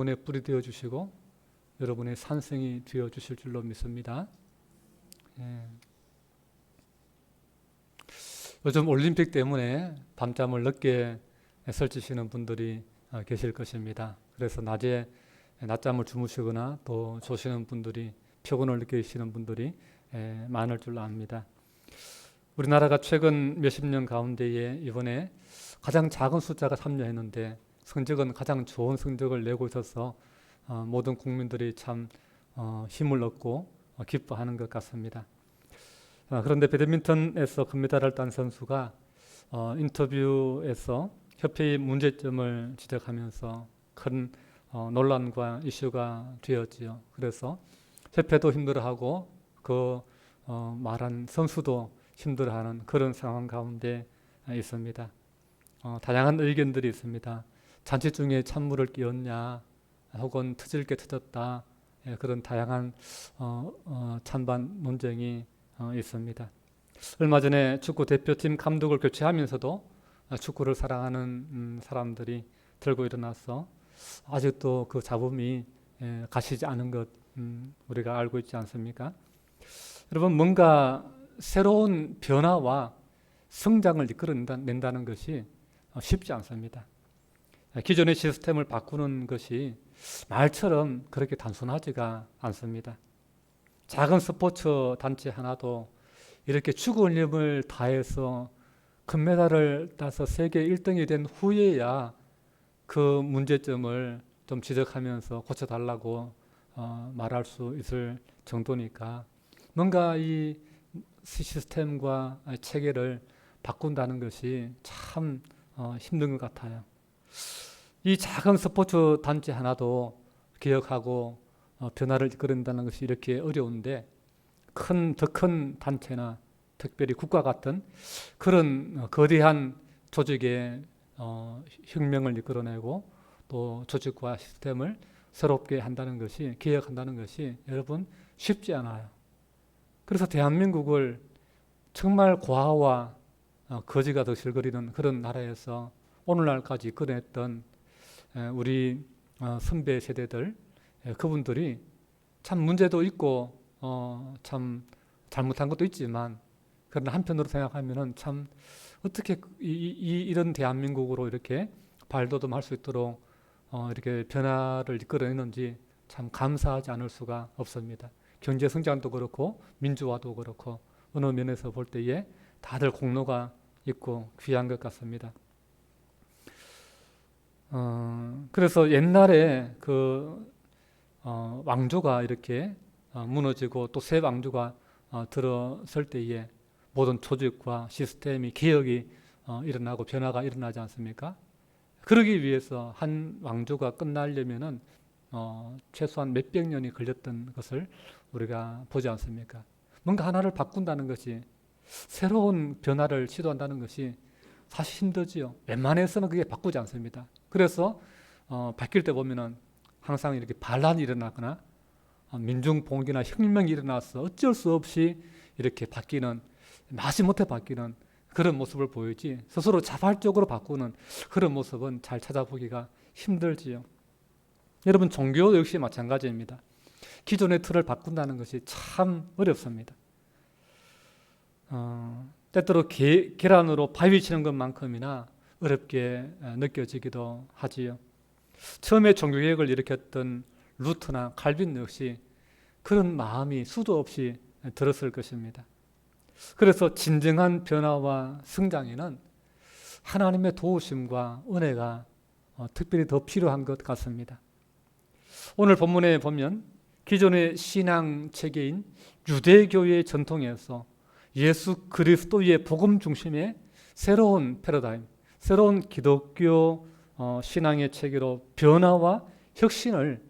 여러분의 뿔이 되어 주시고 여러분의 산성이 되어 주실 줄로 믿습니다. 예. 요즘 올림픽 때문에 밤잠을 늦게 설치시는 분들이 계실 것입니다. 그래서 낮에 낮잠을 주무시거나 또 조시는 분들이 피곤을 느끼시는 분들이 많을 줄로 압니다. 우리나라가 최근 몇십 년 가운데에 이번에 가장 작은 숫자가 참여했는데 성적은 가장 좋은 성적을 내고 있어서 모든 국민들이 참 힘을 얻고 기뻐하는 것 같습니다. 그런데 배드민턴에서 금메달을 딴 선수가 인터뷰에서 협회의 문제점을 지적하면서 큰 논란과 이슈가 되었지요. 그래서 협회도 힘들어하고 그 말한 선수도 힘들어하는 그런 상황 가운데 있습니다. 다양한 의견들이 있습니다. 잔치 중에 찬물을 끼얹냐, 혹은 터질 게 터졌다, 그런 다양한 찬반 논쟁이 있습니다. 얼마 전에 축구 대표팀 감독을 교체하면서도 축구를 사랑하는 사람들이 들고 일어나서 아직도 그 잡음이 가시지 않은 것 우리가 알고 있지 않습니까? 여러분, 뭔가 새로운 변화와 성장을 이끌어낸다는 것이 쉽지 않습니다. 기존의 시스템을 바꾸는 것이 말처럼 그렇게 단순하지가 않습니다. 작은 스포츠 단체 하나도 이렇게 죽을 힘을 다해서 금메달을 따서 세계 1등이 된 후에야 그 문제점을 좀 지적하면서 고쳐달라고 말할 수 있을 정도니까 뭔가 이 시스템과 체계를 바꾼다는 것이 참 힘든 것 같아요. 이 작은 스포츠 단체 하나도 개혁하고 변화를 이끌어낸다는 것이 이렇게 어려운데 더 큰 단체나 특별히 국가 같은 그런 거대한 조직의 혁명을 이끌어내고 또 조직과 시스템을 새롭게 한다는 것이, 개혁한다는 것이 여러분 쉽지 않아요. 그래서 대한민국을 정말 고아와 거지가 득실거리는 그런 나라에서 오늘날까지 이끌어냈던 우리 선배 세대들, 그분들이 참 문제도 있고 참 잘못한 것도 있지만, 그러나 한편으로 생각하면은 참 어떻게 이런 대한민국으로 이렇게 발돋움할 수 있도록 이렇게 변화를 이끌어내는지 참 감사하지 않을 수가 없습니다. 경제 성장도 그렇고 민주화도 그렇고 어느 면에서 볼 때에 다들 공로가 있고 귀한 것 같습니다. 그래서 옛날에 그 왕조가 이렇게 무너지고 또 새 왕조가 들어설 때에 모든 조직과 시스템이 개혁이 일어나고 변화가 일어나지 않습니까? 그러기 위해서 한 왕조가 끝나려면은 최소한 몇백 년이 걸렸던 것을 우리가 보지 않습니까? 뭔가 하나를 바꾼다는 것이, 새로운 변화를 시도한다는 것이 사실 힘들지요. 웬만해서는 그게 바꾸지 않습니다. 그래서 바뀔 때 보면은 항상 이렇게 반란이 일어나거나 민중봉기나 혁명이 일어나서 어쩔 수 없이 이렇게 바뀌는, 마지못해 바뀌는 그런 모습을 보이지, 스스로 자발적으로 바꾸는 그런 모습은 잘 찾아보기가 힘들지요. 여러분, 종교 역시 마찬가지입니다. 기존의 틀을 바꾼다는 것이 참 어렵습니다. 때때로 계란으로 바위 치는 것만큼이나 어렵게 느껴지기도 하지요. 처음에 종교개혁을 일으켰던 루터나 칼빈 역시 그런 마음이 수도 없이 들었을 것입니다. 그래서 진정한 변화와 성장에는 하나님의 도우심과 은혜가 특별히 더 필요한 것 같습니다. 오늘 본문에 보면 기존의 신앙 체계인 유대교의 전통에서 예수 그리스도의 복음 중심의 새로운 패러다임, 새로운 기독교 신앙의 체계로 변화와 혁신을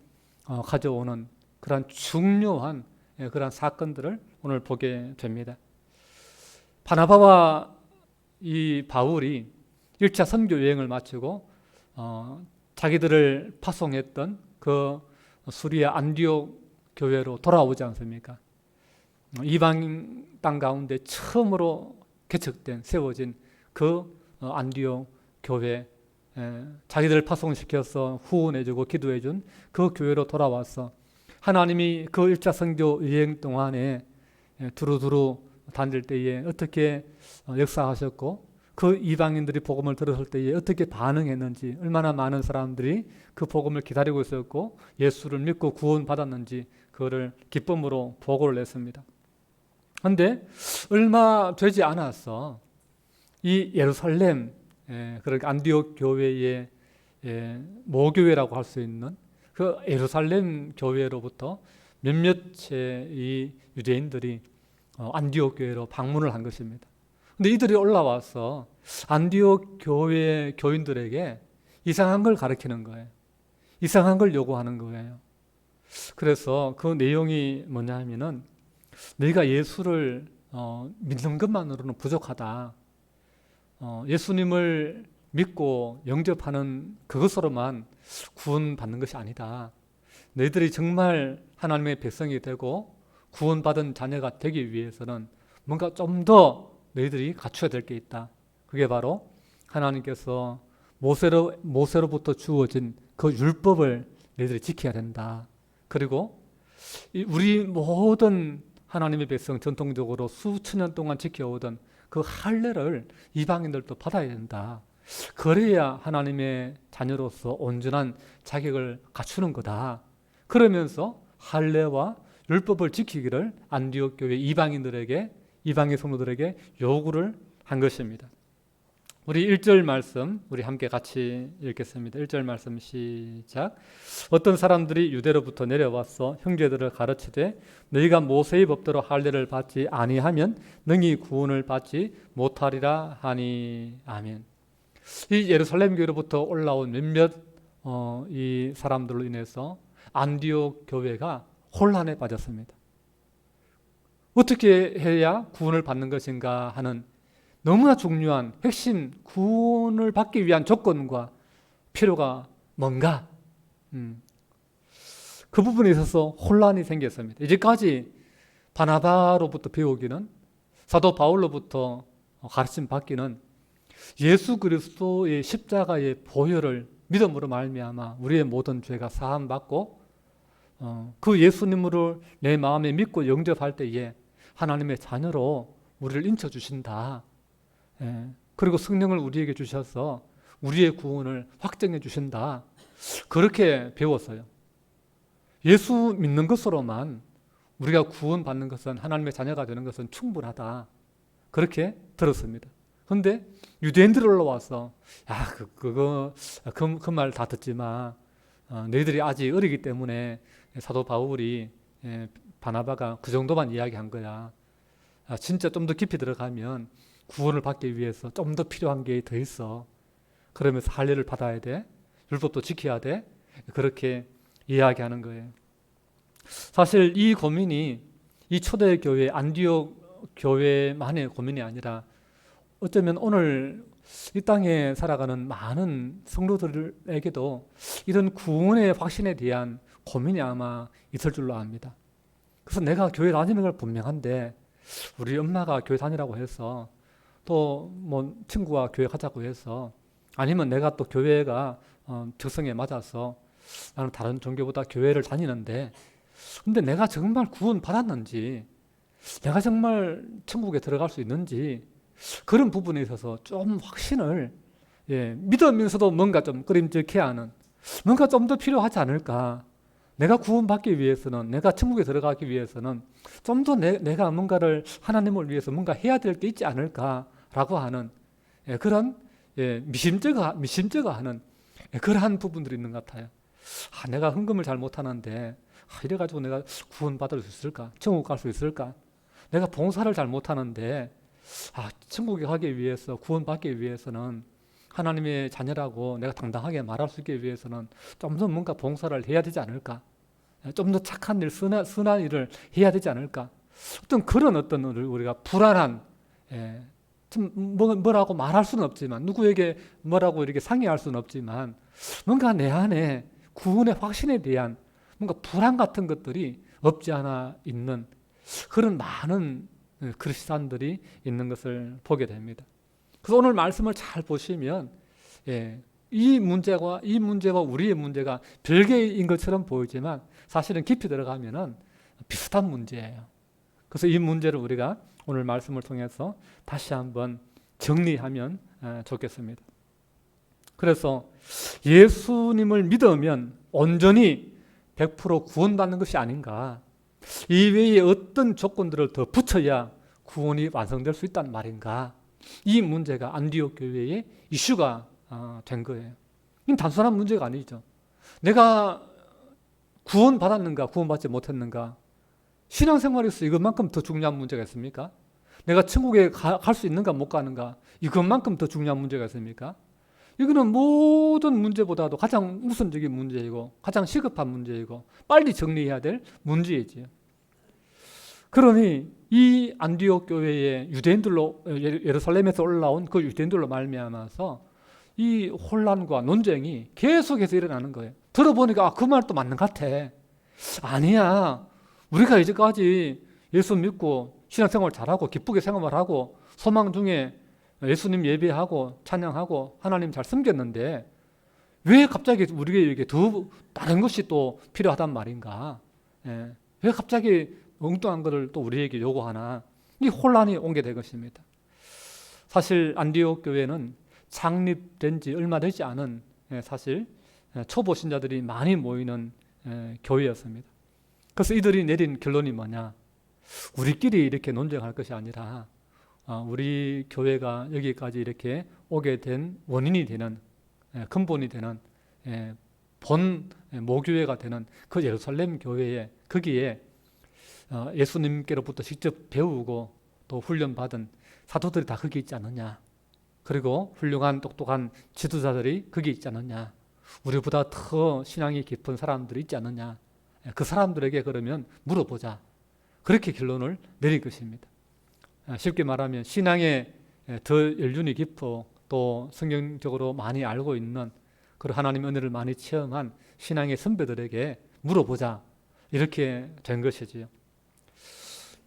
가져오는 그러한 중요한 그러한 사건들을 오늘 보게 됩니다. 바나바와 이 바울이 1차 선교 여행을 마치고 자기들을 파송했던 그 수리아 안디옥 교회로 돌아오지 않습니까? 이방 땅 가운데 처음으로 개척된, 세워진 그 안디옥 교회, 자기들을 파송시켜서 후원해주고 기도해준 그 교회로 돌아와서 하나님이 그 1차 선교 여행 동안에 두루두루 다닐 때에 어떻게 역사하셨고 그 이방인들이 복음을 들었을 때에 어떻게 반응했는지, 얼마나 많은 사람들이 그 복음을 기다리고 있었고 예수를 믿고 구원받았는지 그거를 기쁨으로 보고를 했습니다. 그런데 얼마 되지 않았어 이 예루살렘, 그러니까 안디옥 교회의 모교회라고 할 수 있는 그 예루살렘 교회로부터 몇몇의 이 유대인들이 안디옥 교회로 방문을 한 것입니다. 근데 이들이 올라와서 안디옥 교회 교인들에게 이상한 걸 가르치는 거예요. 이상한 걸 요구하는 거예요. 그래서 그 내용이 뭐냐 하면은 너희가 예수를 믿는 것만으로는 부족하다. 예수님을 믿고 영접하는 그것으로만 구원받는 것이 아니다. 너희들이 정말 하나님의 백성이 되고 구원받은 자녀가 되기 위해서는 뭔가 좀 더 너희들이 갖춰야 될 게 있다. 그게 바로 하나님께서 모세로부터 주어진 그 율법을 너희들이 지켜야 된다. 그리고 우리 모든 하나님의 백성 전통적으로 수천 년 동안 지켜오던 그 할례를 이방인들도 받아야 된다. 그래야 하나님의 자녀로서 온전한 자격을 갖추는 거다. 그러면서 할례와 율법을 지키기를 안디옥 교회 이방인 성도들에게 요구를 한 것입니다. 우리 1절 말씀 우리 함께 같이 읽겠습니다. 1절 말씀 시작. 어떤 사람들이 유대로부터 내려와서 형제들을 가르치되 너희가 모세의 법대로 할례를 받지 아니하면 능히 구원을 받지 못하리라 하니. 아멘. 이 예루살렘 교회로부터 올라온 몇몇 이 사람들로 인해서 안디옥 교회가 혼란에 빠졌습니다. 어떻게 해야 구원을 받는 것인가 하는 너무나 중요한 핵심 구원을 받기 위한 조건과 필요가 뭔가 그 부분에 있어서 혼란이 생겼습니다. 이제까지 바나바로부터 배우기는 사도 바울로부터 가르침 받기는 예수 그리스도의 십자가의 보혈을 믿음으로 말미암아 우리의 모든 죄가 사함 받고 그 예수님을 내 마음에 믿고 영접할 때에 하나님의 자녀로 우리를 인쳐주신다. 그리고 성령을 우리에게 주셔서 우리의 구원을 확정해 주신다. 그렇게 배웠어요. 예수 믿는 것으로만 우리가 구원받는 것은, 하나님의 자녀가 되는 것은 충분하다. 그렇게 들었습니다. 그런데 유대인들이 올라와서 그 말 다 듣지 마. 너희들이 아직 어리기 때문에 사도 바울이 바나바가 그 정도만 이야기한 거야. 진짜 좀 더 깊이 들어가면 구원을 받기 위해서 좀 더 필요한 게 더 있어. 그러면서 할례를 받아야 돼. 율법도 지켜야 돼. 그렇게 이야기하는 거예요. 사실 이 고민이 이 초대교회 안디옥 교회만의 고민이 아니라 어쩌면 오늘 이 땅에 살아가는 많은 성도들에게도 이런 구원의 확신에 대한 고민이 아마 있을 줄로 압니다. 그래서 내가 교회 다니는 걸 분명한데 우리 엄마가 교회 다니라고 해서 또 뭐 친구가 교회 가자고 해서 아니면 내가 또 교회가 적성에 맞아서 나는 다른 종교보다 교회를 다니는데 근데 내가 정말 구원 받았는지 내가 정말 천국에 들어갈 수 있는지 그런 부분에 있어서 좀 확신을 믿으면서도 뭔가 좀 꺼림직해 하는 뭔가 좀 더 필요하지 않을까. 내가 구원받기 위해서는, 내가 천국에 들어가기 위해서는 좀 더 내가 뭔가를 하나님을 위해서 뭔가 해야 될 게 있지 않을까라고 하는 그런 미심쩍어하는 그러한 부분들이 있는 것 같아요. 내가 헌금을 잘 못하는데 이래가지고 내가 구원받을 수 있을까? 천국 갈 수 있을까? 내가 봉사를 잘 못하는데 천국에 가기 위해서, 구원받기 위해서는 하나님의 자녀라고 내가 당당하게 말할 수 있기 위해서는 좀 더 뭔가 봉사를 해야 되지 않을까? 좀 더 착한 일, 선한 일을 해야 되지 않을까? 어떤 우리가 불안한, 좀 뭐라고 말할 수는 없지만, 누구에게 뭐라고 이렇게 상의할 수는 없지만, 뭔가 내 안에 구원의 확신에 대한 뭔가 불안 같은 것들이 없지 않아 있는 그런 많은 그리스도인들이 있는 것을 보게 됩니다. 그래서 오늘 말씀을 잘 보시면 이 문제와 우리의 문제가 별개인 것처럼 보이지만 사실은 깊이 들어가면은 비슷한 문제예요. 그래서 이 문제를 우리가 오늘 말씀을 통해서 다시 한번 정리하면 좋겠습니다. 그래서 예수님을 믿으면 온전히 100% 구원받는 것이 아닌가, 이외에 어떤 조건들을 더 붙여야 구원이 완성될 수 있단 말인가, 이 문제가 안디옥 교회의 이슈가 된 거예요. 이건 단순한 문제가 아니죠. 내가 구원받았는가 구원받지 못했는가, 신앙생활에서 이것만큼 더 중요한 문제가 있습니까? 내가 천국에 갈 수 있는가 못 가는가, 이것만큼 더 중요한 문제가 있습니까? 이거는 모든 문제보다도 가장 우선적인 문제이고 가장 시급한 문제이고 빨리 정리해야 될 문제이지요. 그러니 이 안디옥 교회의 유대인들로, 예루살렘에서 올라온 그 유대인들로 말미암아서 이 혼란과 논쟁이 계속해서 일어나는 거예요. 들어보니까 그 말도 맞는 것 같아. 아니야, 우리가 이제까지 예수 믿고 신앙생활 잘하고 기쁘게 생활하고 소망 중에 예수님 예배하고 찬양하고 하나님 잘 섬겼는데 왜 갑자기 우리에게 더 다른 것이 또 필요하단 말인가? 왜 갑자기 엉뚱한 것을 또 우리에게 요구하나? 이 혼란이 오게 될 것입니다. 사실 안디옥 교회는 창립된 지 얼마 되지 않은 사실 초보 신자들이 많이 모이는 교회였습니다. 그래서 이들이 내린 결론이 뭐냐? 우리끼리 이렇게 논쟁할 것이 아니라 우리 교회가 여기까지 이렇게 오게 된 원인이 되는, 근본이 되는, 본 모교회가 되는 그 예루살렘 교회에, 거기에 예수님께로부터 직접 배우고 또 훈련받은 사도들이 다 거기 있지 않느냐, 그리고 훌륭한 똑똑한 지도자들이 거기 있지 않느냐, 우리보다 더 신앙이 깊은 사람들이 있지 않느냐, 그 사람들에게 그러면 물어보자, 그렇게 결론을 내릴 것입니다. 쉽게 말하면 신앙에 더 연륜이 깊고 또 성경적으로 많이 알고 있는, 그리고 하나님의 은혜를 많이 체험한 신앙의 선배들에게 물어보자, 이렇게 된 것이지요.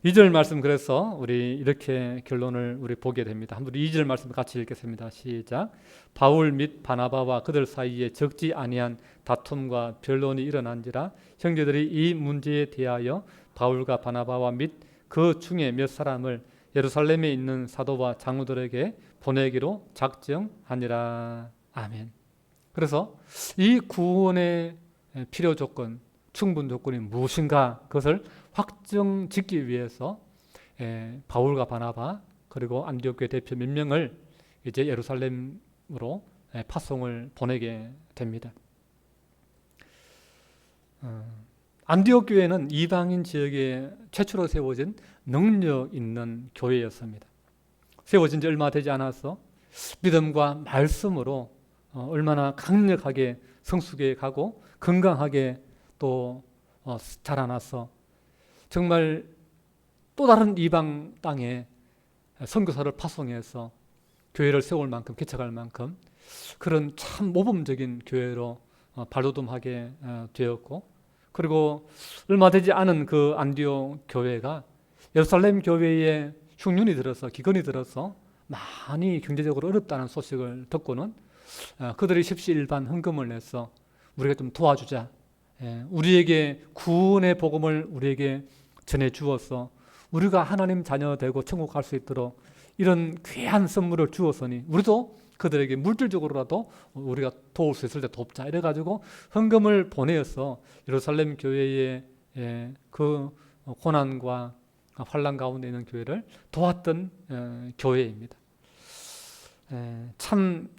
2절 말씀, 그래서 우리 이렇게 결론을 우리 보게 됩니다. 한번 2절 말씀 같이 읽겠습니다. 시작. 바울 및 바나바와 그들 사이에 적지 아니한 다툼과 변론이 일어난지라 형제들이 이 문제에 대하여 바울과 바나바와 및 그 중에 몇 사람을 예루살렘에 있는 사도와 장로들에게 보내기로 작정하니라. 아멘. 그래서 이 구원의 필요 조건, 충분 조건이 무엇인가, 그것을 확정짓기 위해서 바울과 바나바 그리고 안디옥 교회 대표 몇 명을 이제 예루살렘으로 파송을 보내게 됩니다. 안디옥 교회는 이방인 지역에 최초로 세워진 능력 있는 교회였습니다. 세워진 지 얼마 되지 않아서 믿음과 말씀으로 얼마나 강력하게 성숙해 가고 건강하게 또 자라나서 정말 또 다른 이방 땅에 선교사를 파송해서 교회를 세울 만큼, 개척할 만큼 그런 참 모범적인 교회로 발돋움하게 되었고, 그리고 얼마 되지 않은 그 안디옥 교회가 예루살렘 교회에 흉년이 들어서, 기근이 들어서 많이 경제적으로 어렵다는 소식을 듣고는 그들이 십시일반 헌금을 내서 우리가 좀 도와주자, 우리에게 구원의 복음을 우리에게 전해 주어서 우리가 하나님 자녀 되고 천국 갈 수 있도록 이런 귀한 선물을 주었으니 우리도 그들에게 물질적으로라도 우리가 도울 수 있을 때 돕자, 이래가지고 헌금을 보내어서 예루살렘 교회의 그 고난과 환난 가운데 있는 교회를 도왔던 교회입니다. 참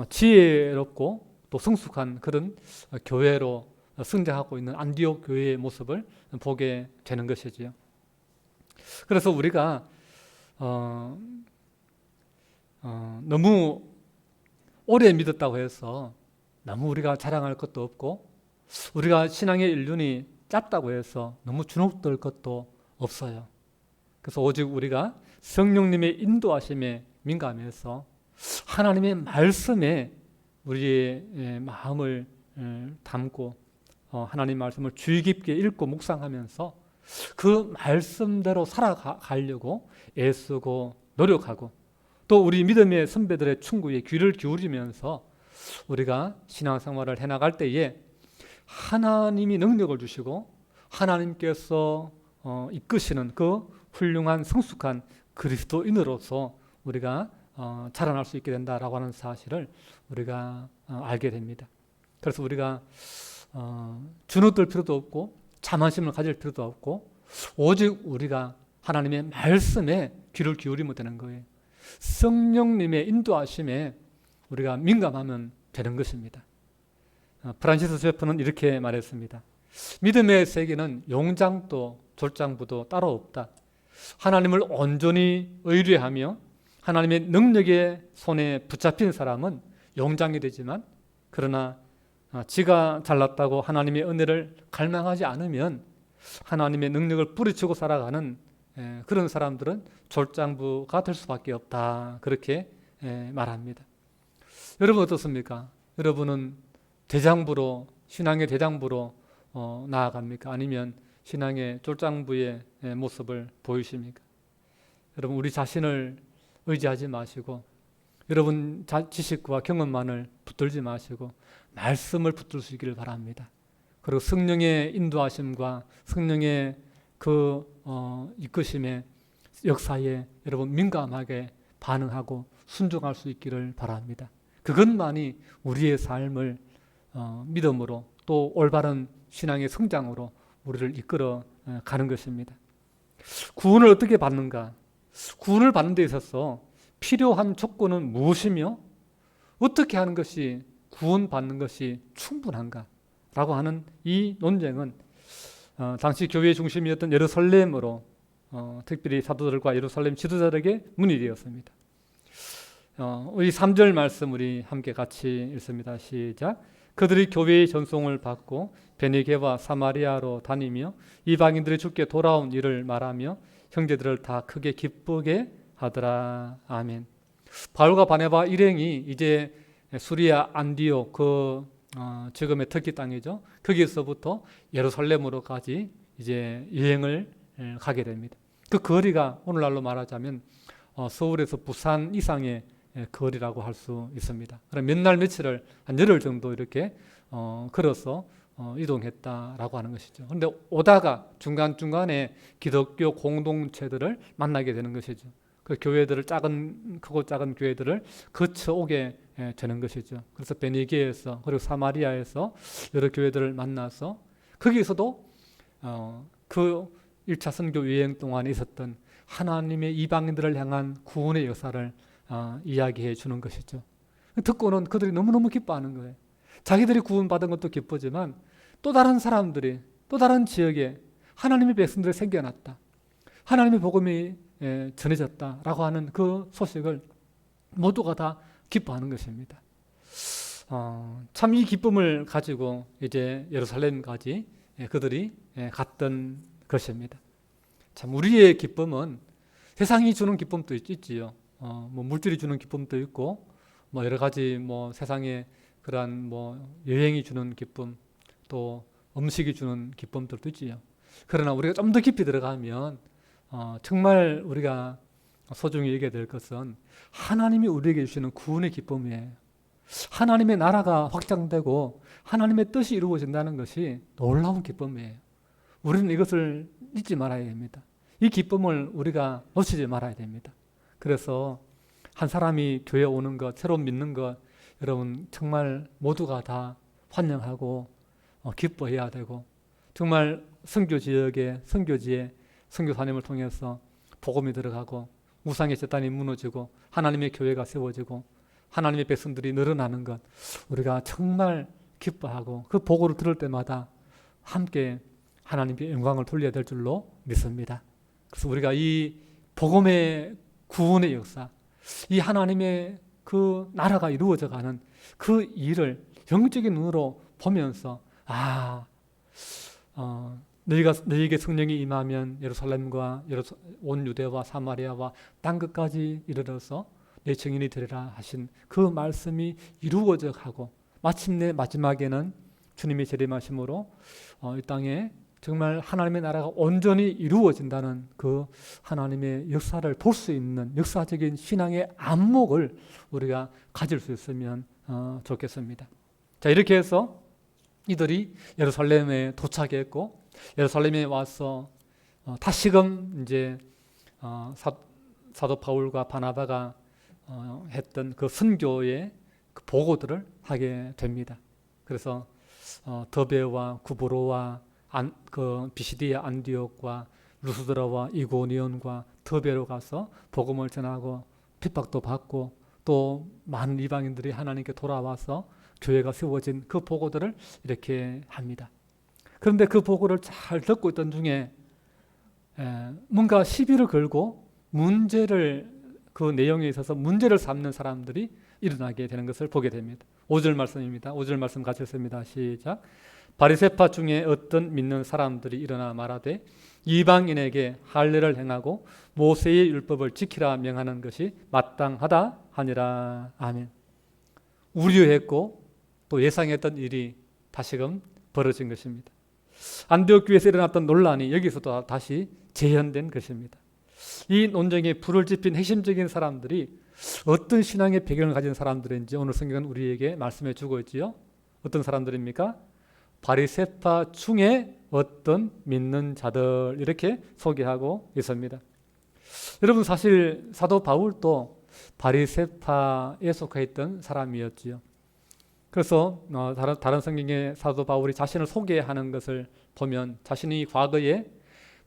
지혜롭고 또 성숙한 그런 교회로 성장하고 있는 안디옥 교회의 모습을 보게 되는 것이지요. 그래서 우리가 너무 오래 믿었다고 해서 너무 우리가 자랑할 것도 없고, 우리가 신앙의 연륜이 짧다고 해서 너무 주눅들 것도 없어요. 그래서 오직 우리가 성령님의 인도하심에 민감해서 하나님의 말씀에 우리의 마음을 담고 하나님 말씀을 주의 깊게 읽고 묵상하면서 그 말씀대로 살아가려고 애쓰고 노력하고, 또 우리 믿음의 선배들의 충고에 귀를 기울이면서 우리가 신앙생활을 해나갈 때에 하나님이 능력을 주시고 하나님께서 이끄시는 그 훌륭한 성숙한 그리스도인으로서 우리가 자라날 수 있게 된다라고 하는 사실을 우리가 알게 됩니다. 그래서 우리가 주눅들 필요도 없고 자만심을 가질 필요도 없고 오직 우리가 하나님의 말씀에 귀를 기울이면 되는 거예요. 성령님의 인도하심에 우리가 민감하면 되는 것입니다. 프란시스 셰퍼는 이렇게 말했습니다. 믿음의 세계는 용장도 졸장부도 따로 없다. 하나님을 온전히 의뢰하며 하나님의 능력의 손에 붙잡힌 사람은 용장이 되지만 그러나 지가 잘났다고 하나님의 은혜를 갈망하지 않으면 하나님의 능력을 뿌리치고 살아가는 그런 사람들은 졸장부가 될 수밖에 없다. 그렇게 말합니다. 여러분 어떻습니까? 여러분은 대장부로 신앙의 대장부로 나아갑니까? 아니면 신앙의 졸장부의 모습을 보이십니까? 여러분 우리 자신을 의지하지 마시고 여러분 지식과 경험만을 붙들지 마시고 말씀을 붙들 수 있기를 바랍니다. 그리고 성령의 인도하심과 성령의 그 이끄심의 역사에 여러분 민감하게 반응하고 순종할 수 있기를 바랍니다. 그것만이 우리의 삶을 믿음으로 또 올바른 신앙의 성장으로 우리를 이끌어 가는 것입니다. 구원을 어떻게 받는가? 구원을 받는 데 있어서 필요한 조건은 무엇이며 어떻게 하는 것이 구원받는 것이 충분한가? 라고 하는 이 논쟁은 당시 교회의 중심이었던 예루살렘으로 특별히 사도들과 예루살렘 지도자들에게 문의되었습니다. 우리 3절 말씀 우리 함께 같이 읽습니다. 시작. 그들이 교회의 전송을 받고 베니게와 사마리아로 다니며 이방인들이 주께 돌아온 일을 말하며 형제들을 다 크게 기쁘게 하더라. 아멘. 바울과 바네바 일행이 이제 수리아 안디옥 지금의 터키 땅이죠. 거기서부터 예루살렘으로까지 이제 여행을 가게 됩니다. 그 거리가 오늘날로 말하자면 서울에서 부산 이상의 거리라고 할 수 있습니다. 그럼 몇 날 며칠을 한 열흘 정도 이렇게 걸어서 이동했다라고 하는 것이죠. 그런데 오다가 중간중간에 기독교 공동체들을 만나게 되는 것이죠. 그 교회들을 크고 작은 교회들을 거쳐오게 되는 것이죠. 그래서 베니게에서 그리고 사마리아에서 여러 교회들을 만나서 거기에서도 그 1차 선교 여행 동안에 있었던 하나님의 이방인들을 향한 구원의 역사를 이야기해 주는 것이죠. 듣고는 그들이 너무너무 기뻐하는 거예요. 자기들이 구원받은 것도 기쁘지만 또 다른 사람들이 또 다른 지역에 하나님의 백성들이 생겨났다. 하나님의 복음이 전해졌다라고 하는 그 소식을 모두가 다 기뻐하는 것입니다. 참 이 기쁨을 가지고 이제 예루살렘까지 그들이 갔던 것입니다. 참 우리의 기쁨은 세상이 주는 기쁨도 있지요. 뭐 물질이 주는 기쁨도 있고 뭐 여러 가지 뭐 세상에 그러한 뭐 여행이 주는 기쁨 또 음식이 주는 기쁨들도 있지요. 그러나 우리가 좀 더 깊이 들어가면 정말 우리가 소중히 여겨야 될 것은 하나님이 우리에게 주시는 구원의 기쁨이에요. 하나님의 나라가 확장되고 하나님의 뜻이 이루어진다는 것이 놀라운 기쁨이에요. 우리는 이것을 잊지 말아야 됩니다. 이 기쁨을 우리가 놓치지 말아야 됩니다. 그래서 한 사람이 교회 오는 것, 새로 믿는 것, 여러분 정말 모두가 다 환영하고 기뻐해야 되고 정말 선교 지역에 선교지에 선교사님을 통해서 복음이 들어가고 우상의 제단이 무너지고 하나님의 교회가 세워지고 하나님의 백성들이 늘어나는 것 우리가 정말 기뻐하고 그 보고를 들을 때마다 함께 하나님께 영광을 돌려야 될 줄로 믿습니다. 그래서 우리가 이 복음의 구원의 역사, 이 하나님의 그 나라가 이루어져가는 그 일을 영적인 눈으로 보면서 너희에게 성령이 임하면 예루살렘과 온 유대와 사마리아와 땅끝까지 이르러서 내 증인이 되리라 하신 그 말씀이 이루어져 가고 마침내 마지막에는 주님이 재림하심으로 이 땅에 정말 하나님의 나라가 온전히 이루어진다는 그 하나님의 역사를 볼 수 있는 역사적인 신앙의 안목을 우리가 가질 수 있으면 좋겠습니다. 자, 이렇게 해서 이들이 예루살렘에 도착했고 예루살렘에 와서 다시금 이제 사도 바울과 바나바가 했던 그 선교의 그 보고들을 하게 됩니다. 그래서 더베와 구브로와 그 비시디아 안디옥과 루스드라와 이고니온과 더베로 가서 복음을 전하고 핍박도 받고 또 많은 이방인들이 하나님께 돌아와서 교회가 세워진 그 보고들을 이렇게 합니다. 그런데 그 보고를 잘 듣고 있던 중에 뭔가 시비를 걸고 그 내용에 있어서 문제를 삼는 사람들이 일어나게 되는 것을 보게 됩니다. 5절 말씀입니다. 5절 말씀 같이 읽습니다. 시작. 바리새파 중에 어떤 믿는 사람들이 일어나 말하되 이방인에게 할례를 행하고 모세의 율법을 지키라 명하는 것이 마땅하다 하니라. 아멘. 우려했고 또 예상했던 일이 다시금 벌어진 것입니다. 안디옥 교회에서 일어났던 논란이 여기서도 다시 재현된 것입니다. 이 논쟁에 불을 지핀 핵심적인 사람들이 어떤 신앙의 배경을 가진 사람들인지 오늘 성경은 우리에게 말씀해 주고 있지요. 어떤 사람들입니까? 바리새파 중에 어떤 믿는 자들, 이렇게 소개하고 있습니다. 여러분, 사실 사도 바울도 바리새파에 속해 있던 사람이었지요. 그래서 다른 성경에 사도 바울이 자신을 소개하는 것을 보면 자신이 과거에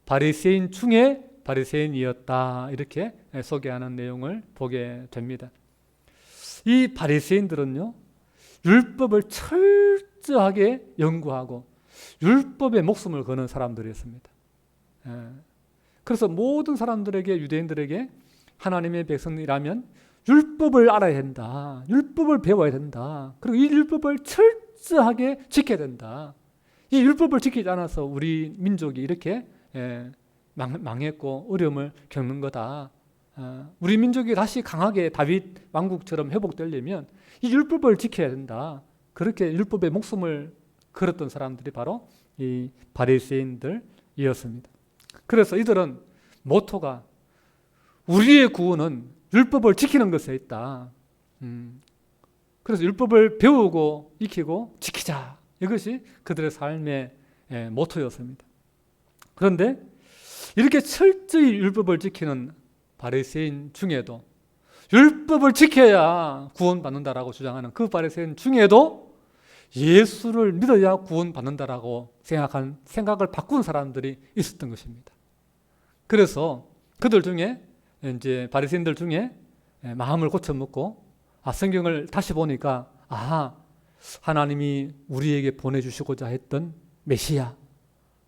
바리새인 중에 바리새인이었다, 이렇게 소개하는 내용을 보게 됩니다. 이 바리새인들은요, 율법을 철저하게 연구하고 율법에 목숨을 거는 사람들이었습니다. 그래서 모든 사람들에게, 유대인들에게 하나님의 백성이라면 율법을 알아야 된다, 율법을 배워야 된다, 그리고 이 율법을 철저하게 지켜야 된다. 이 율법을 지키지 않아서 우리 민족이 이렇게 망했고 어려움을 겪는 거다. 우리 민족이 다시 강하게 다윗 왕국처럼 회복되려면 이 율법을 지켜야 된다. 그렇게 율법에 목숨을 걸었던 사람들이 바로 이 바리새인들이었습니다. 그래서 이들은 모토가 우리의 구원은 율법을 지키는 것에 있다. 그래서 율법을 배우고 익히고 지키자. 이것이 그들의 삶의 모토였습니다. 그런데 이렇게 철저히 율법을 지키는 바리새인 중에도, 율법을 지켜야 구원받는다라고 주장하는 그 바리새인 중에도 예수를 믿어야 구원받는다라고 생각을 바꾼 사람들이 있었던 것입니다. 그래서 그들 중에, 이제 바리새인들 중에 마음을 고쳐먹고 성경을 다시 보니까 하나님이 우리에게 보내주시고자 했던 메시아,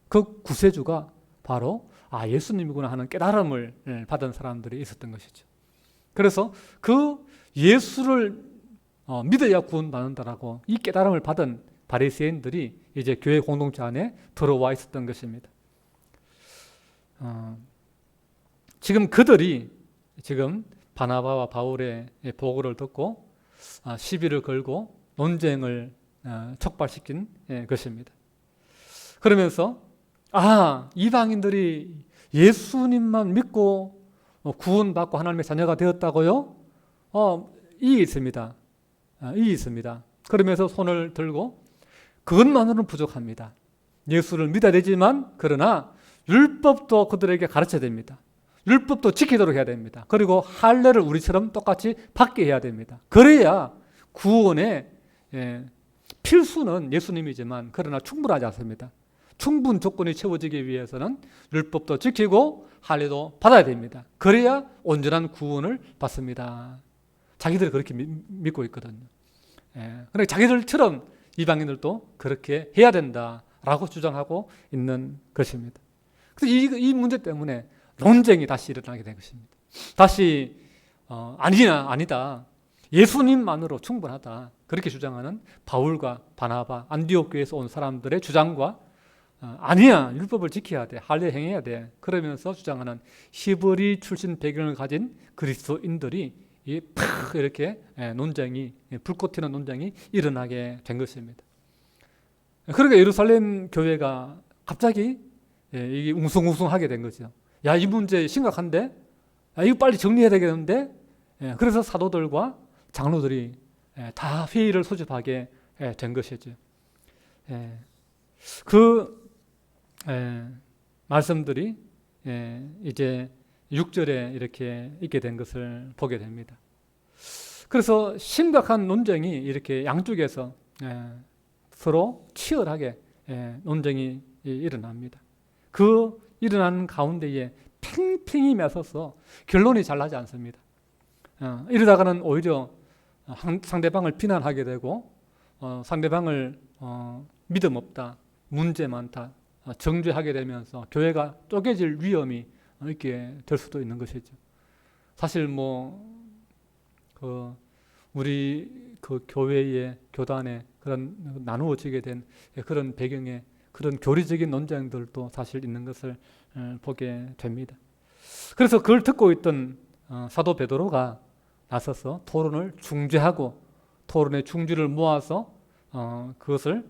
그 구세주가 바로 예수님이구나 하는 깨달음을 받은 사람들이 있었던 것이죠. 그래서 그 예수를 믿어야 구원받는다라고 이 깨달음을 받은 바리새인들이 이제 교회 공동체 안에 들어와 있었던 것입니다. 지금 그들이 바나바와 바울의 보고를 듣고 시비를 걸고 논쟁을 촉발시킨 것입니다. 그러면서 이방인들이 예수님만 믿고 구원받고 하나님의 자녀가 되었다고요? 이익이 있습니다. 이익이 있습니다. 그러면서 손을 들고 그것만으로는 부족합니다. 예수를 믿어야 되지만 그러나 율법도 그들에게 가르쳐야 됩니다. 율법도 지키도록 해야 됩니다. 그리고 할례를 우리처럼 똑같이 받게 해야 됩니다. 그래야 구원의 필수는 예수님이지만 그러나 충분하지 않습니다. 충분 조건이 채워지기 위해서는 율법도 지키고 할례도 받아야 됩니다. 그래야 온전한 구원을 받습니다. 자기들이 그렇게 믿고 있거든요. 그러니까 자기들처럼 이방인들도 그렇게 해야 된다라고 주장하고 있는 것입니다. 그래서 이 문제 때문에 논쟁이 다시 일어나게 된 것입니다. 다시 아니다. 예수님만으로 충분하다. 그렇게 주장하는 바울과 바나바, 안디옥 교회에서 온 사람들의 주장과 아니야, 율법을 지켜야 돼, 할례 행해야 돼, 그러면서 주장하는 히브리 출신 배경을 가진 그리스도인들이 이렇게 논쟁이, 불꽃 튀는 논쟁이 일어나게 된 것입니다. 그러니까 예루살렘 교회가 갑자기 이게 웅성웅성하게 된 거죠. 야, 이 문제 심각한데? 야, 이거 빨리 정리해야 되겠는데? 그래서 사도들과 장로들이 다 회의를 소집하게 된 것이죠. 그 말씀들이 이제 6절에 이렇게 있게 된 것을 보게 됩니다. 그래서 심각한 논쟁이 이렇게 양쪽에서 서로 치열하게 논쟁이 일어납니다. 그 일어나는 가운데에 팽팽히 맞서서 결론이 잘 나지 않습니다. 이러다가는 오히려 상대방을 비난하게 되고 상대방을 믿음 없다, 문제 많다, 정죄하게 되면서 교회가 쪼개질 위험이 있게 될 수도 있는 것이죠. 사실 우리 그 교회의 교단에 그런 나누어지게 된 그런 배경에 그런 교리적인 논쟁들도 사실 있는 것을 보게 됩니다. 그래서 그걸 듣고 있던 사도 베드로가 나서서 토론을 중재하고 토론의 중지를 모아서 그것을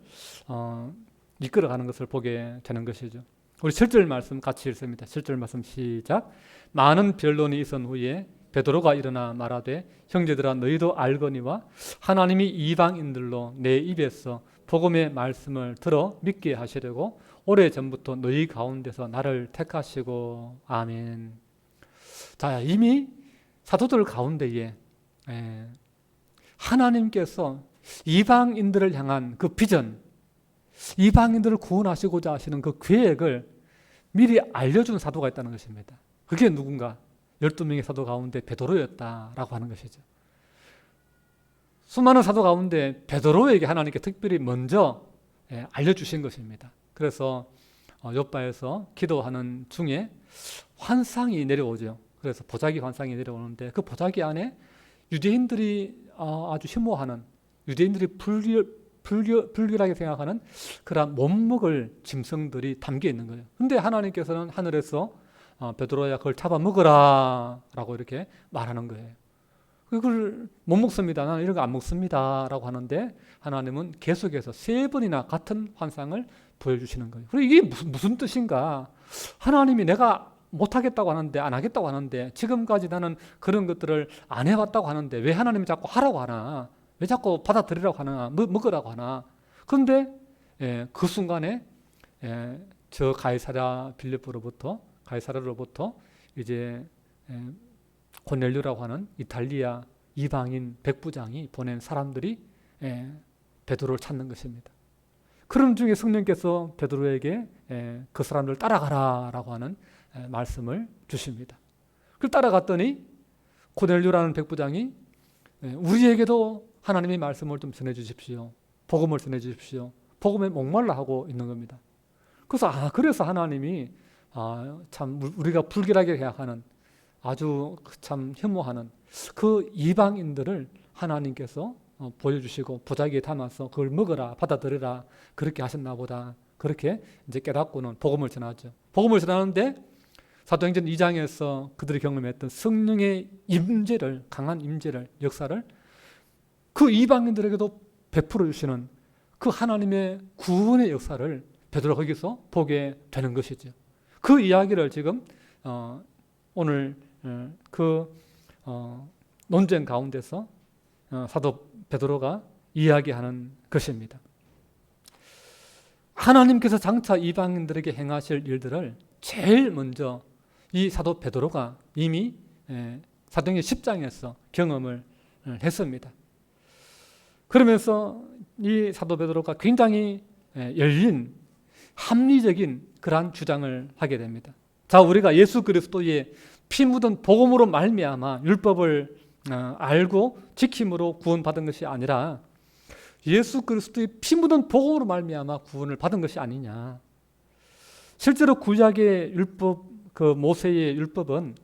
이끌어가는 것을 보게 되는 것이죠. 우리 7절 말씀 같이 읽습니다. 7절 말씀 시작. 많은 변론이 있은 후에 베드로가 일어나 말하되 형제들아 너희도 알거니와 하나님이 이방인들로 내 입에서 복음의 말씀을 들어 믿게 하시려고 오래전부터 너희 가운데서 나를 택하시고 아멘. 자, 이미 사도들 가운데에 하나님께서 이방인들을 향한 그 비전, 이방인들을 구원하시고자 하시는 그 계획을 미리 알려준 사도가 있다는 것입니다. 그게 누군가? 12명의 사도 가운데 베드로였다라고 하는 것이죠. 수많은 사도 가운데 베드로에게 하나님께 특별히 먼저 알려주신 것입니다. 그래서 요바에서 기도하는 중에 환상이 내려오죠. 그래서 보자기 환상이 내려오는데 그 보자기 안에 유대인들이 아주 혐오하는, 유대인들이 불결하게 생각하는 그런 못 먹을 짐승들이 담겨 있는 거예요. 근데 하나님께서는 하늘에서 베드로야 그걸 잡아 먹어라 라고 이렇게 말하는 거예요. 그걸 못 먹습니다. 나는 이런 거 안 먹습니다 라고 하는데 하나님은 계속해서 3번이나 같은 환상을 보여주시는 거예요. 그리고 이게 무슨 뜻인가? 하나님이 내가 못하겠다고 하는데, 안 하겠다고 하는데, 지금까지 나는 그런 것들을 안 해왔다고 하는데 왜 하나님이 자꾸 하라고 하나? 왜 자꾸 받아들이라고 하나? 먹으라고 하나? 그런데 그 순간에 저 가이사랴로부터 이제 고넬료라고 하는 이탈리아 이방인 백부장이 보낸 사람들이 베드로를 찾는 것입니다. 그런 중에 성령께서 베드로에게 그 사람들 따라가라라고 하는 말씀을 주십니다. 그걸 따라갔더니 고넬료라는 백부장이 우리에게도 하나님의 말씀을 좀 전해주십시오. 복음을 전해주십시오. 복음에 목말라 하고 있는 겁니다. 그래서 하나님이 참 우리가 불결하게 생각하는 아주 참 혐오하는 그 이방인들을 하나님께서 보여주시고 보자기에 담아서 그걸 먹어라, 받아들여라 그렇게 하셨나 보다. 그렇게 이제 깨닫고는 복음을 전하죠. 복음을 전하는데 사도행전 2장에서 그들이 경험했던 성령의 임재를, 강한 임재를, 역사를 그 이방인들에게도 베풀어 주시는 그 하나님의 구원의 역사를 베드로가 거기서 보게 되는 것이죠. 그 이야기를 지금 오늘 그 논쟁 가운데서 사도 베드로가 이야기하는 것입니다. 하나님께서 장차 이방인들에게 행하실 일들을 제일 먼저 이 사도 베드로가 이미 사도행전 10장에서 경험을 했습니다. 그러면서 이 사도 베드로가 굉장히 열린 합리적인 그러한 주장을 하게 됩니다. 자, 우리가 예수 그리스도의 피 묻은 복음으로 말미암아 율법을 알고 지킴으로 구원받은 것이 아니라 예수 그리스도의 피 묻은 복음으로 말미암아 구원을 받은 것이 아니냐. 실제로 구약의 율법, 그 모세의 율법은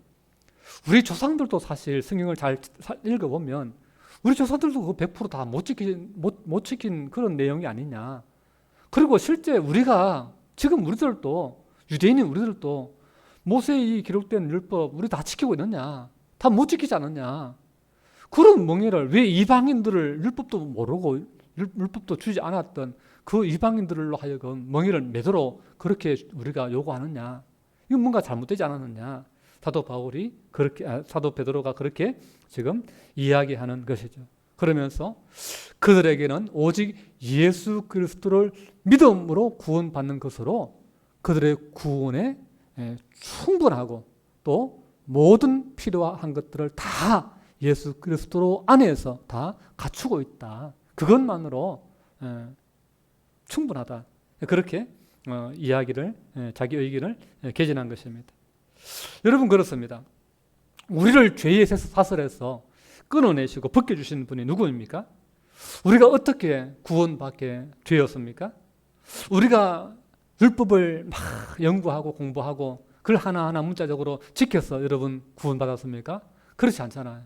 우리 조상들도 사실 성경을 잘 읽어보면 우리 조상들도 그 100% 다 못 지킨 그런 내용이 아니냐. 그리고 실제 지금 우리들도, 유대인인 우리들도 모세에 기록된 율법 우리 다 지키고 있느냐? 다 못 지키지 않느냐? 그런 멍에를 왜 이방인들을 율법도 모르고 율법도 주지 않았던 그 이방인들로 하여금 멍에를 매도록 그렇게 우리가 요구하느냐? 이건 뭔가 잘못되지 않았느냐? 사도 베드로가 그렇게 지금 이야기하는 것이죠. 그러면서 그들에게는 오직 예수 그리스도를 믿음으로 구원받는 것으로 그들의 구원에 충분하고 또 모든 필요한 것들을 다 예수 그리스도 안에서 다 갖추고 있다. 그것만으로 충분하다. 그렇게 자기 의견을 개진한 것입니다. 여러분 그렇습니다. 우리를 죄의 사슬에서 끊어내시고 벗겨주신 분이 누구입니까? 우리가 어떻게 구원받게 되었습니까? 우리가 율법을 막 연구하고 공부하고 글 하나하나 문자적으로 지켜서 여러분 구원받았습니까? 그렇지 않잖아요.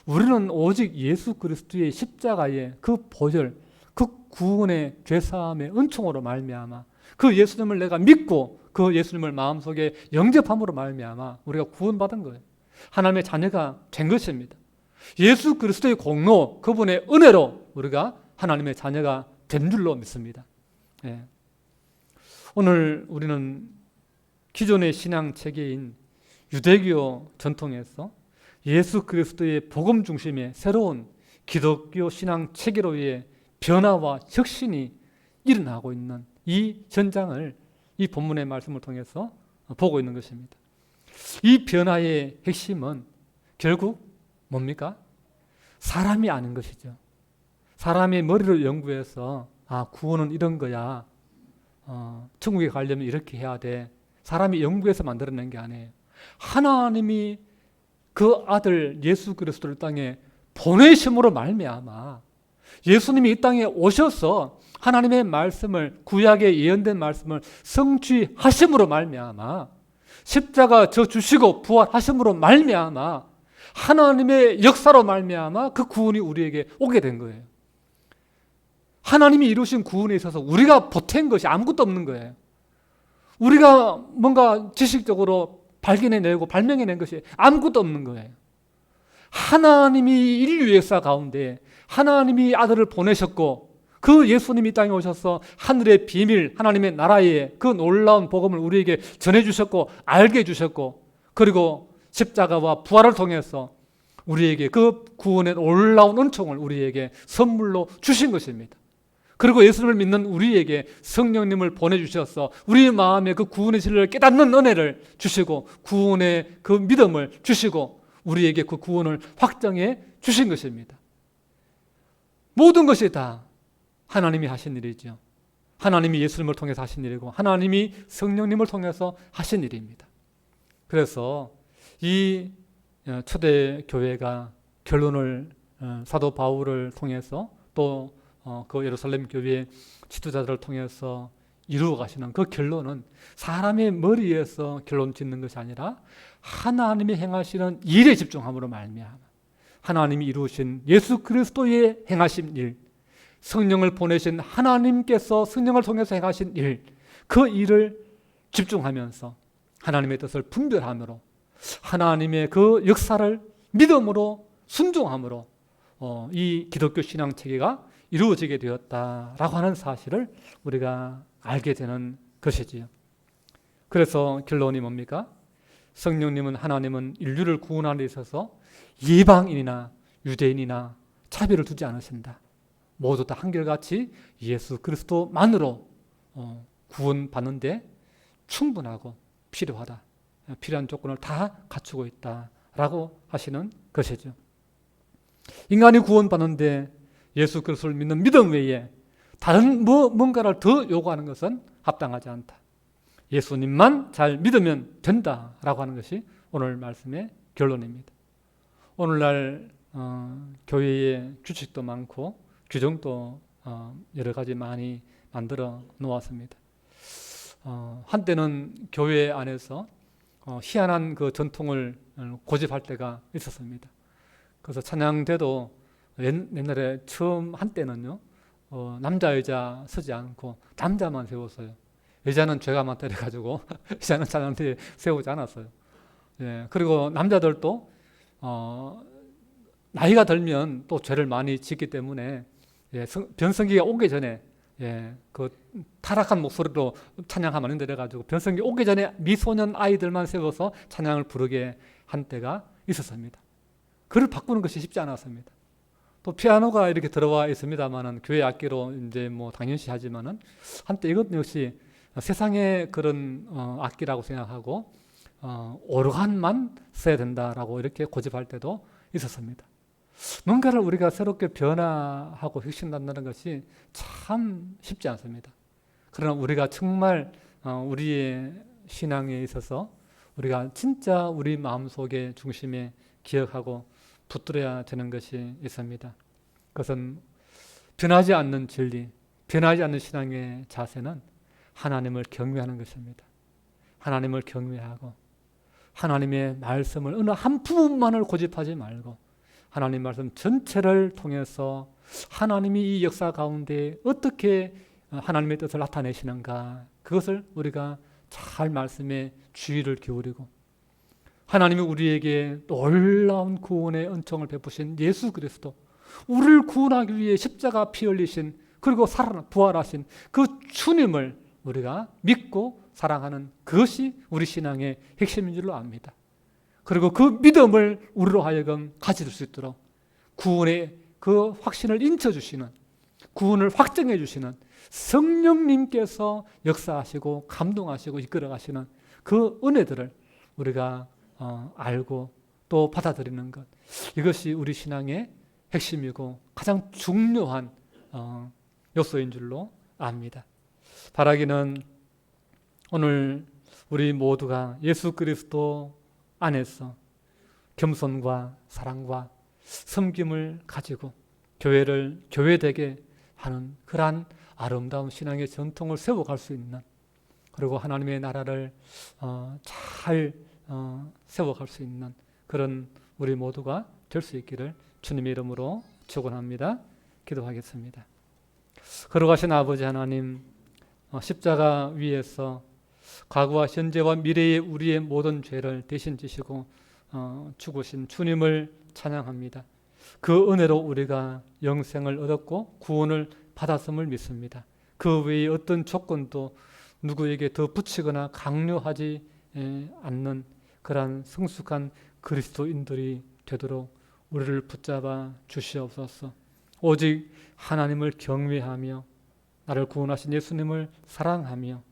우리는 오직 예수 그리스도의 십자가의 그 보혈, 그 구원의 죄사함의 은총으로 말미암아 그 예수님을 내가 믿고 그 예수님을 마음속에 영접함으로 말미암아 우리가 구원받은 거예요. 하나님의 자녀가 된 것입니다. 예수 그리스도의 공로, 그분의 은혜로 우리가 하나님의 자녀가 된 줄로 믿습니다. 오늘 우리는 기존의 신앙 체계인 유대교 전통에서 예수 그리스도의 복음 중심의 새로운 기독교 신앙 체계로의 변화와 혁신이 일어나고 있는 이 현장을 이 본문의 말씀을 통해서 보고 있는 것입니다. 이 변화의 핵심은 결국 뭡니까? 사람이 아는 것이죠. 사람의 머리를 연구해서 구원은 이런 거야. 천국에 가려면 이렇게 해야 돼. 사람이 연구해서 만들어낸 게 아니에요. 하나님이 그 아들 예수 그리스도를 땅에 보내심으로 말미암아 예수님이 이 땅에 오셔서 하나님의 말씀을 구약에 예언된 말씀을 성취하심으로 말미암아 십자가 져 주시고 부활하심으로 말미암아 하나님의 역사로 말미암아 그 구원이 우리에게 오게 된 거예요. 하나님이 이루신 구원에 있어서 우리가 보탠 것이 아무것도 없는 거예요. 우리가 뭔가 지식적으로 발견해내고 발명해낸 것이 아무것도 없는 거예요. 하나님이 인류 역사 가운데 하나님이 아들을 보내셨고 그 예수님이 땅에 오셔서 하늘의 비밀, 하나님의 나라의 그 놀라운 복음을 우리에게 전해주셨고 알게 해주셨고 그리고 십자가와 부활을 통해서 우리에게 그 구원의 놀라운 은총을 우리에게 선물로 주신 것입니다. 그리고 예수님을 믿는 우리에게 성령님을 보내주셔서 우리 마음에 그 구원의 진리를 깨닫는 은혜를 주시고 구원의 그 믿음을 주시고 우리에게 그 구원을 확정해 주신 것입니다. 모든 것이 다 하나님이 하신 일이죠. 하나님이 예수님을 통해서 하신 일이고 하나님이 성령님을 통해서 하신 일입니다. 그래서 이 초대 교회가 결론을 사도 바울을 통해서 또 그 예루살렘 교회의 지도자들을 통해서 이루어 가시는 그 결론은 사람의 머리에서 결론 짓는 것이 아니라 하나님이 행하시는 일에 집중함으로 말미암아 하나님이 이루신 예수 그리스도의 행하신 일, 성령을 보내신 하나님께서 성령을 통해서 행하신 일, 그 일을 집중하면서 하나님의 뜻을 분별함으로 하나님의 그 역사를 믿음으로 순종함으로 이 기독교 신앙 체계가 이루어지게 되었다라고 하는 사실을 우리가 알게 되는 것이지요. 그래서 결론이 뭡니까? 성령님은 하나님은 인류를 구원하는 데 있어서 이방인이나 유대인이나 차별을 두지 않으신다. 모두 다 한결같이 예수 그리스도만으로 구원받는데 충분하고 필요하다. 필요한 조건을 다 갖추고 있다라고 하시는 것이죠. 인간이 구원받는데 예수 그리스도를 믿는 믿음 외에 다른 뭔가를 더 요구하는 것은 합당하지 않다. 예수님만 잘 믿으면 된다라고 하는 것이 오늘 말씀의 결론입니다. 오늘날 교회에 규칙도 많고 규정도 여러 가지 많이 만들어 놓았습니다. 한때는 교회 안에서 희한한 그 전통을 고집할 때가 있었습니다. 그래서 찬양대도 옛날에 처음 한때는요 남자 여자 서지 않고 남자만 세웠어요. 여자는 죄가 많다 이래가지고 여자는 찬양대에 세우지 않았어요. 그리고 남자들도 나이가 들면 또 죄를 많이 짓기 때문에 변성기가 오기 전에 그 타락한 목소리로 찬양하면 안 된다 가지고 변성기 오기 전에 미소년 아이들만 세워서 찬양을 부르게 한 때가 있었습니다. 그를 바꾸는 것이 쉽지 않았습니다. 또 피아노가 이렇게 들어와 있습니다만은 교회 악기로 이제 뭐 당연시 하지만은 한때 이것 역시 세상의 그런 악기라고 생각하고 오르간만 써야 된다라고 이렇게 고집할 때도 있었습니다. 뭔가를 우리가 새롭게 변화하고 혁신한다는 것이 참 쉽지 않습니다. 그러나 우리가 정말 우리의 신앙에 있어서 우리가 진짜 우리 마음속의 중심에 기억하고 붙들어야 되는 것이 있습니다. 그것은 변하지 않는 진리, 변하지 않는 신앙의 자세는 하나님을 경외하는 것입니다. 하나님을 경외하고 하나님의 말씀을 어느 한 부분만을 고집하지 말고 하나님 말씀 전체를 통해서 하나님이 이 역사 가운데 어떻게 하나님의 뜻을 나타내시는가, 그것을 우리가 잘 말씀에 주의를 기울이고 하나님이 우리에게 놀라운 구원의 은총을 베푸신 예수 그리스도, 우리를 구원하기 위해 십자가 피 흘리신 그리고 부활하신 그 주님을 우리가 믿고 사랑하는 그것이 우리 신앙의 핵심인 줄로 압니다. 그리고 그 믿음을 우리로 하여금 가질 수 있도록 구원의 그 확신을 인쳐주시는, 구원을 확증해 주시는 성령님께서 역사하시고 감동하시고 이끌어가시는 그 은혜들을 우리가 알고 또 받아들이는 것, 이것이 우리 신앙의 핵심이고 가장 중요한 요소인 줄로 압니다. 바라기는 오늘 우리 모두가 예수 그리스도 안에서 겸손과 사랑과 섬김을 가지고 교회를 교회되게 하는 그러한 아름다운 신앙의 전통을 세워갈 수 있는, 그리고 하나님의 나라를 잘 세워갈 수 있는 그런 우리 모두가 될 수 있기를 주님의 이름으로 축원합니다. 기도하겠습니다. 걸어가신 아버지 하나님, 십자가 위에서 과거와 현재와 미래의 우리의 모든 죄를 대신 지시고 죽으신 주님을 찬양합니다. 그 은혜로 우리가 영생을 얻었고 구원을 받았음을 믿습니다. 그 외에 어떤 조건도 누구에게 더 붙이거나 강요하지 않는 그러한 성숙한 그리스도인들이 되도록 우리를 붙잡아 주시옵소서. 오직 하나님을 경외하며 나를 구원하신 예수님을 사랑하며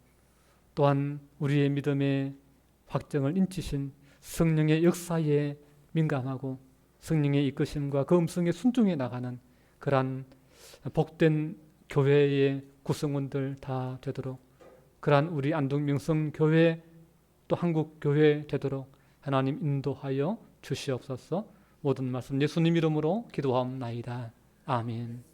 또한 우리의 믿음의 확정을 인치신 성령의 역사에 민감하고 성령의 이끄심과 그 음성에 순종해 나가는 그러한 복된 교회의 구성원들 다 되도록, 그러한 우리 안동명성교회 또 한국교회 되도록 하나님 인도하여 주시옵소서. 모든 말씀 예수님 이름으로 기도하옵나이다. 아멘.